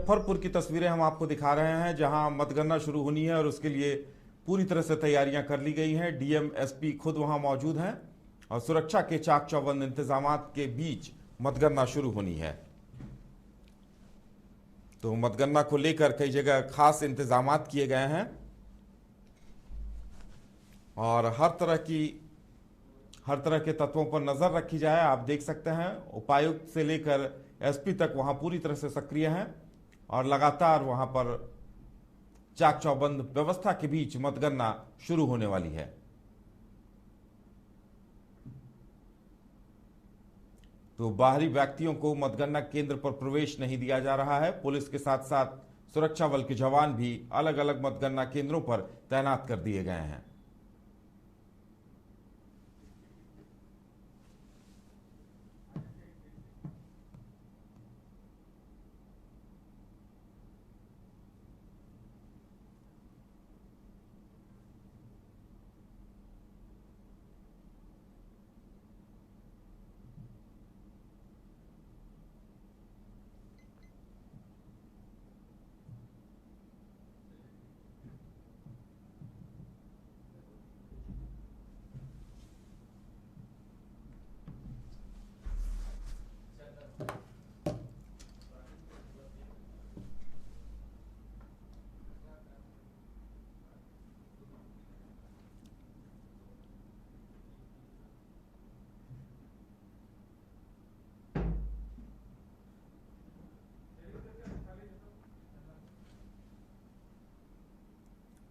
मुजफ्फरपुर की तस्वीरें हम आपको दिखा रहे हैं, जहां मतगणना शुरू होनी है और उसके लिए पूरी तरह से तैयारियां कर ली गई हैं। डीएम एसपी खुद वहां मौजूद हैं और सुरक्षा के चाक चौबंद इंतजामात के बीच मतगणना शुरू होनी है। तो मतगणना को लेकर कई जगह खास इंतजामात किए गए हैं और हर तरह के तत्वों पर नजर रखी जाए। आप देख सकते हैं उपायुक्त से लेकर एसपी तक वहां पूरी तरह से सक्रिय हैं और लगातार वहां पर चाक चौबंद व्यवस्था के बीच मतगणना शुरू होने वाली है। तो बाहरी व्यक्तियों को मतगणना केंद्र पर प्रवेश नहीं दिया जा रहा है। पुलिस के साथ साथ सुरक्षा बल के जवान भी अलग अलग मतगणना केंद्रों पर तैनात कर दिए गए हैं।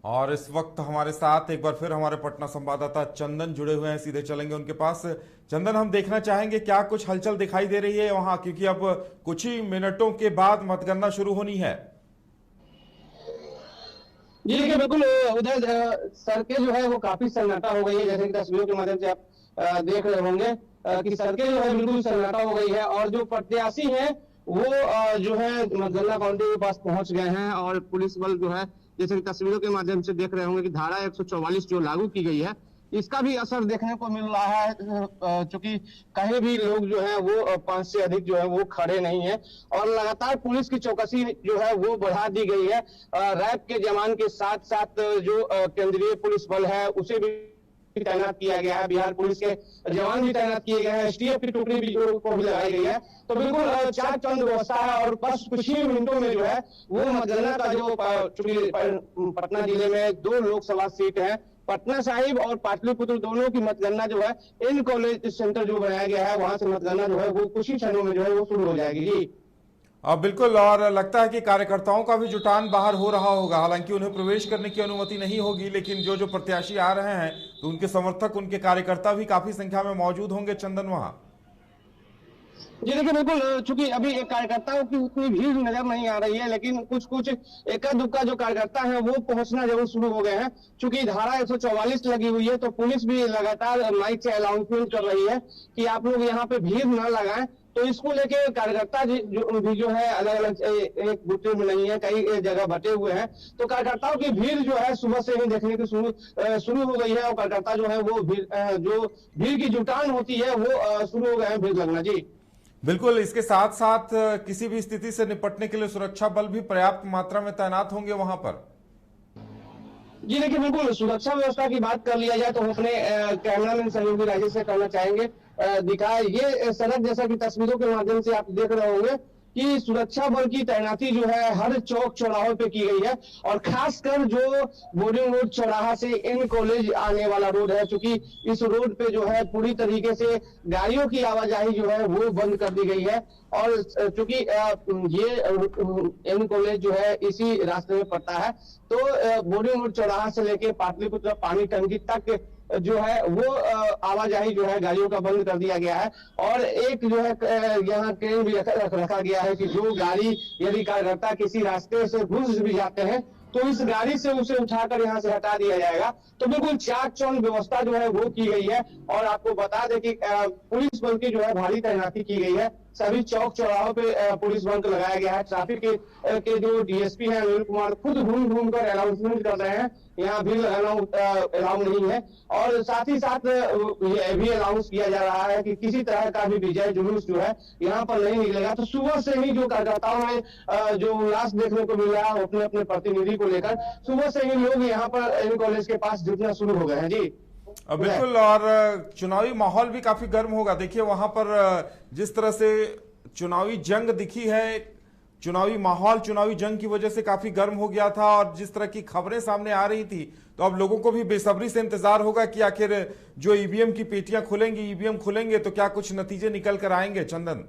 और इस वक्त हमारे साथ एक बार फिर हमारे पटना संवाददाता चंदन जुड़े हुए हैं, सीधे चलेंगे उनके पास। चंदन, हम देखना चाहेंगे क्या कुछ हलचल दिखाई दे रही है वहां, क्योंकि अब कुछ ही मिनटों के बाद मतगणना शुरू होनी है। जी देखिए, बिल्कुल उधर सड़कें जो है वो काफी सन्नाटा हो गई है। जैसे कि तस्वीरों के माध्यम से आप देख रहे होंगे कि सड़कें जो है बिल्कुल सन्नाटा हो गई है और जो प्रत्याशी हैं वो जो है मतगणना काउंटर के पास पहुंच गए हैं और पुलिस बल जो है, जैसे कि तस्वीरों के माध्यम से देख रहे होंगे कि धारा 144 जो लागू की गई है, इसका भी असर देखने को मिल रहा है। चूंकि कहीं भी लोग जो है वो 5 से अधिक जो है वो खड़े नहीं है और लगातार पुलिस की चौकसी जो है वो बढ़ा दी गई है। रैब के जवान के साथ साथ जो केंद्रीय पुलिस बल है उसे भी तैनात किया गया है। बिहार पुलिस के जवान भी तैनात किए गए हैं, एसटीएफ की टुकड़ी भी को भी लगाई गई है। तो बिल्कुल चाक चौबंद व्यवस्था है और बस कुछ ही मिनटों में जो है वो मतगणना का जो, चूंकि पटना जिले में 2 लोकसभा सीट है, पटना साहिब और पाटलिपुत्र दोनों की मतगणना जो है इन कॉलेज सेंटर जो बनाया गया है वहां से मतगणना जो है वो कुछ ही क्षणों में जो है वो शुरू हो जाएगी। जी बिल्कुल, और लगता है कि कार्यकर्ताओं का भी जुटान बाहर हो रहा होगा। हालांकि उन्हें प्रवेश करने की अनुमति नहीं होगी, लेकिन जो प्रत्याशी आ रहे हैं तो उनके समर्थक, उनके कार्यकर्ता भी काफी संख्या में मौजूद होंगे चंदन वहां। जी देखिए, बिल्कुल चूंकि अभी कार्यकर्ताओं की उतनी भीड़ नजर नहीं आ रही है, लेकिन कुछ एका दुक्का जो कार्यकर्ता है वो पहुंचना जरूर शुरू हो गए हैं। चूंकि धारा 144 लगी हुई है तो पुलिस भी लगातार माइक से अनाउंसमेंट कर रही है कि आप लोग यहाँ पे भीड़ न लगाएं। तो इसको लेके कार्यकर्ता जो है अलग अलग एक गुटे में नहीं है, कई जगह बटे हुए हैं। तो कार्यकर्ताओं की भीड़ जो है सुबह से ही देखने की शुरू हो गई है और कार्यकर्ता जो है वो भीड़ की जुटान होती है वो शुरू हो गए हैं भीड़ लगना। जी बिल्कुल, इसके साथ साथ किसी भी स्थिति से निपटने के लिए सुरक्षा बल भी पर्याप्त मात्रा में तैनात होंगे वहां पर। जी देखिए, बिल्कुल सुरक्षा व्यवस्था की बात कर लिया जाए तो हम अपने कैमरामैन सहयोगी राजेश से करना चाहेंगे दिखाए ये सड़क, जैसा कि तस्वीरों के माध्यम से आप देख रहे होंगे कि सुरक्षा बल की तैनाती जो है हर चौक चौराहों पे की गई है और खासकर जो बोर्डिंग रोड चौराहा से इन कॉलेज आने वाला रोड है, चूंकि इस रोड पे जो है पूरी तरीके से गाड़ियों की आवाजाही जो है वो बंद कर दी गई है और चूंकि ये इन कॉलेज जो है इसी रास्ते में पड़ता है तो बोर्डिंग रोड चौराहा से लेके पाटलिपुत्र पानी टंकी तक जो है वो आवाजाही जो है गाड़ियों का बंद कर दिया गया है और एक जो है यहाँ ट्रेन भी रखा गया है कि जो गाड़ी यदि कार्यकर्ता किसी रास्ते से घुस भी जाते हैं तो इस गाड़ी से उसे उठाकर यहाँ से हटा दिया जाएगा। तो बिल्कुल चाक चौबंद व्यवस्था जो है वो की गई है और आपको बता दें कि पुलिस बल की जो है भारी तैनाती की गई है सभी चौक चौराहों पे पुलिस बंद लगाया गया है। ट्रैफिक के जो डीएसपी हैं अनिल कुमार खुद घूम घूम कर अनाउंसमेंट कर रहे हैं, यहाँ भीड़ लगाना अलाउ नहीं है। और साथ ही साथ ये भी अनाउंस किया जा रहा है कि किसी तरह का भी विजय जुलूस जो है यहाँ पर नहीं निकलेगा। तो सुबह से ही जो कार्यकर्ताओं में जो उल्लास देखने को मिल रहा है अपने अपने प्रतिनिधि को लेकर, सुबह से ही लोग यहाँ पर इन कॉलेज के पास जुटना शुरू हो गए हैं। जी बिल्कुल, और चुनावी माहौल भी काफी गर्म होगा। देखिए वहां पर जिस तरह से चुनावी जंग दिखी है, चुनावी माहौल चुनावी जंग की वजह से काफी गर्म हो गया था, और जिस तरह की खबरें सामने आ रही थी, तो अब लोगों को भी बेसब्री से इंतजार होगा कि आखिर जो ईवीएम की पेटियां खुलेंगी, ईवीएम खुलेंगे तो क्या कुछ नतीजे निकल कर आएंगे। चंदन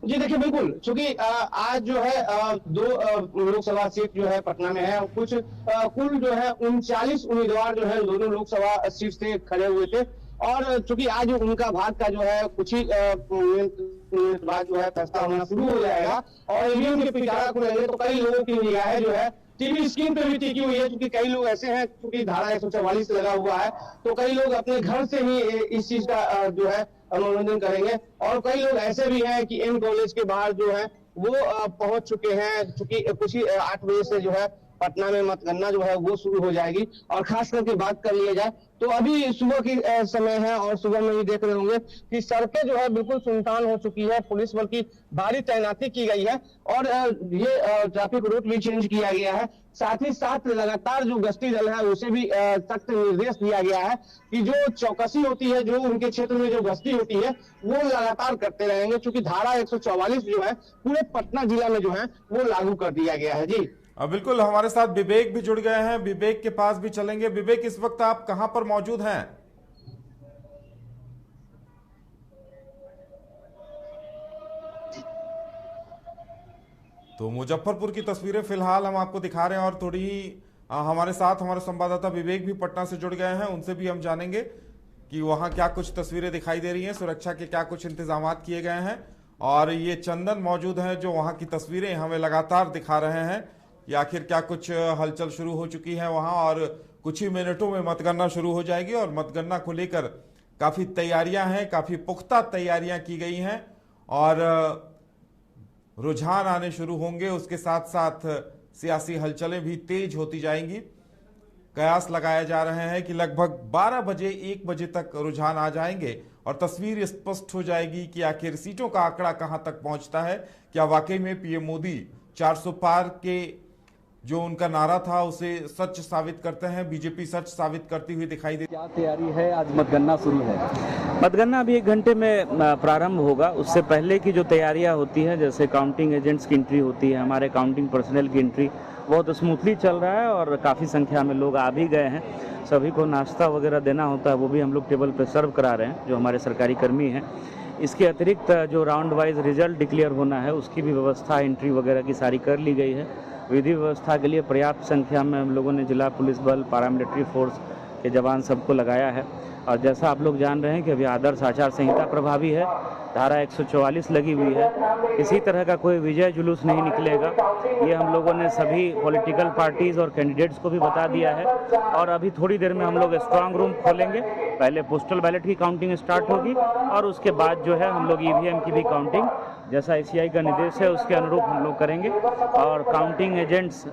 जी देखिए, बिल्कुल, क्योंकि आज जो है 2 लोकसभा सीट जो है पटना में है, कुछ कुल जो है 39 उम्मीदवार जो है दोनों लोकसभा सीट से खड़े हुए थे। और चूंकि आज उनका भाग का जो है कुछ ही मिनट बाद जो है फैसला होना शुरू हो जाएगा और ईवीएम के पिटारा खुलेंगे, तो कई लोगों की निगाहें जो है टीवी स्क्रीन पे भी टिकी हुई है। क्योंकि कई लोग ऐसे हैं, क्योंकि धारा 144 लगा हुआ है, तो कई लोग अपने घर से ही इस चीज का जो है मनोरंजन करेंगे। और कई लोग ऐसे भी हैं कि इन कॉलेज के बाहर जो है वो पहुंच चुके हैं, क्योंकि कुछ ही 8 बजे से जो है पटना में मतगणना जो है वो शुरू हो जाएगी। और खास करके बात कर लिया जाए तो अभी सुबह की समय है, और सुबह में भी देख रहे होंगे कि सड़कें जो है बिल्कुल सुनसान हो चुकी है, पुलिस बल की भारी तैनाती की गई है, और ये ट्रैफिक रूट भी चेंज किया गया है। साथ ही साथ लगातार जो गश्ती दल है उसे भी सख्त निर्देश दिया गया है कि जो चौकसी होती है, जो उनके क्षेत्र में जो गश्ती होती है वो लगातार करते रहेंगे, क्योंकि धारा 144 जो है पूरे पटना जिला में जो है वो लागू कर दिया गया है। जी बिल्कुल, हमारे साथ विवेक भी जुड़ गए हैं, विवेक के पास भी चलेंगे। विवेक, इस वक्त आप कहां पर मौजूद हैं? तो मुजफ्फरपुर की तस्वीरें फिलहाल हम आपको दिखा रहे हैं, और थोड़ी हमारे साथ हमारे संवाददाता विवेक भी पटना से जुड़ गए हैं, उनसे भी हम जानेंगे कि वहां क्या कुछ तस्वीरें दिखाई दे रही हैं, सुरक्षा के क्या कुछ इंतजाम किए गए हैं। और ये चंदन मौजूद हैं जो वहां की तस्वीरें हमें लगातार दिखा रहे हैं या आखिर क्या कुछ हलचल शुरू हो चुकी है वहां, और कुछ ही मिनटों में मतगणना शुरू हो जाएगी। और मतगणना को लेकर काफी तैयारियां हैं, काफी पुख्ता तैयारियां की गई हैं, और रुझान आने शुरू होंगे। उसके साथ साथ सियासी हलचलें भी तेज होती जाएंगी। कयास लगाए जा रहे हैं कि लगभग 12 बजे 1 बजे तक रुझान आ जाएंगे और तस्वीर स्पष्ट हो जाएगी कि आखिर सीटों का आंकड़ा कहां तक पहुंचता है। क्या वाकई में पीएम मोदी 400 पार के जो उनका नारा था उसे सच साबित करते हैं, बीजेपी सच साबित करती हुई दिखाई दे। क्या तैयारी है? आज मतगणना शुरू है। मतगणना अभी 1 घंटे में प्रारंभ होगा। उससे पहले की जो तैयारियां होती हैं, जैसे काउंटिंग एजेंट्स की एंट्री होती है, हमारे काउंटिंग पर्सनल की एंट्री बहुत स्मूथली चल रहा है और काफ़ी संख्या में लोग आ भी गए हैं। सभी को नाश्ता वगैरह देना होता है, वो भी हम लोग टेबल पे सर्व करा रहे हैं, जो हमारे सरकारी कर्मी हैं। इसके अतिरिक्त जो राउंड वाइज रिजल्ट डिक्लेयर होना है उसकी भी व्यवस्था एंट्री वगैरह की सारी कर ली गई है। विधि व्यवस्था के लिए पर्याप्त संख्या में हम लोगों ने जिला पुलिस बल, पारामिलिट्री फोर्स के जवान सबको लगाया है। और जैसा आप लोग जान रहे हैं कि अभी आदर्श आचार संहिता प्रभावी है, धारा 144 लगी हुई है, किसी तरह का कोई विजय जुलूस नहीं निकलेगा। ये हम लोगों ने सभी पॉलिटिकल पार्टीज़ और कैंडिडेट्स को भी बता दिया है। और अभी थोड़ी देर में हम लोग स्ट्रांग रूम खोलेंगे, पहले पोस्टल बैलेट की काउंटिंग स्टार्ट होगी और उसके बाद जो है हम लोग ईवीएम की भी काउंटिंग, जैसा ICI का निर्देश है उसके अनुरूप हम लोग करेंगे। और काउंटिंग एजेंट्स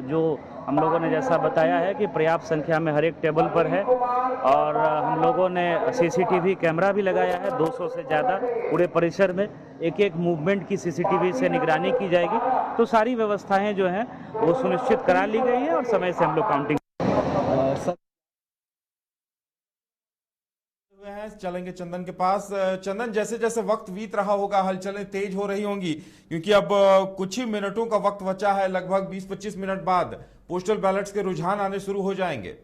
जो हम लोगों ने जैसा बताया है कि पर्याप्त संख्या में हर एक टेबल पर है। और हम लोगों ने CCTV कैमरा भी लगाया है, 200 से ज़्यादा पूरे परिसर में। एक एक मूवमेंट की CCTV से निगरानी की जाएगी। तो सारी व्यवस्थाएं जो हैं वो सुनिश्चित करा ली गई है और समय से हम लोग काउंटिंग चलेंगे चंदन के पास। चंदन, जैसे जैसे वक्त बीत रहा होगा हलचलें तेज हो रही होंगी, क्योंकि अब कुछ ही मिनटों का वक्त बचा है, लगभग 20-25 मिनट बाद पोस्टल बैलेट्स के रुझान आने शुरू हो जाएंगे।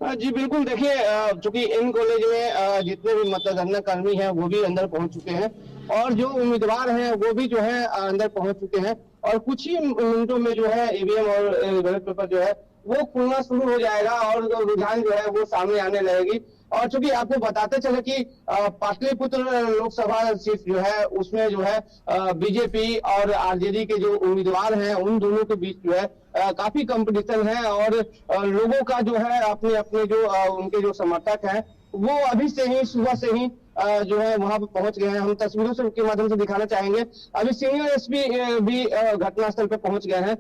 जी बिल्कुल, देखिए चूंकि इन कॉलेज में जितने भी मतगणना कर्मी हैं वो भी अंदर पहुंच चुके हैं और जो उम्मीदवार हैं वो भी जो है अंदर पहुंच चुके हैं। और कुछ ही मिनटों में जो है ईवीएम और बैलेट पेपर जो है वो खुलना शुरू हो जाएगा और रुझान जो है वो सामने आने लगेगी। और चूंकि आपको बताते चले कि पाटलिपुत्र लोकसभा सीट जो है उसमें जो है बीजेपी और आरजेडी के जो उम्मीदवार हैं उन दोनों के बीच जो है काफी कंपटीशन है। और लोगों का जो है अपने अपने जो उनके जो समर्थक हैं वो अभी से ही सुबह से ही जो है वहां पर पहुंच गए हैं। हम तस्वीरों से के माध्यम से दिखाना चाहेंगे। अभी सीनियर एसपी भी घटनास्थल पे पहुंच गए हैं।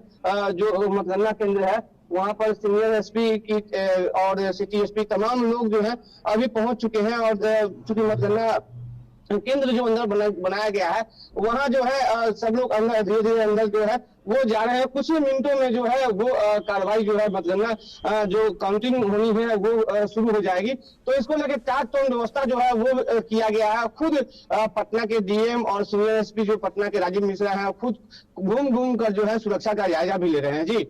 जो मतगणना केंद्र है वहां पर सीनियर एसपी की और सिटी एसपी तमाम लोग जो है अभी पहुंच चुके हैं। और चूंकि मतगणना केंद्र जो अंदर बनाया गया है वहां जो है सब लोग अंदर धीरे धीरे अंदर जो है वो जा रहे हैं। कुछ ही मिनटों में जो है वो कार्रवाई जो है मतगणना जो काउंटिंग होनी है वो शुरू हो जाएगी। तो इसको लेकर चाक चौबंद व्यवस्था जो है वो किया गया है। खुद पटना के डीएम और सीनियर एसपी जो पटना के राजीव मिश्रा हैं खुद घूम घूम कर जो है सुरक्षा का जायजा भी ले रहे हैं। जी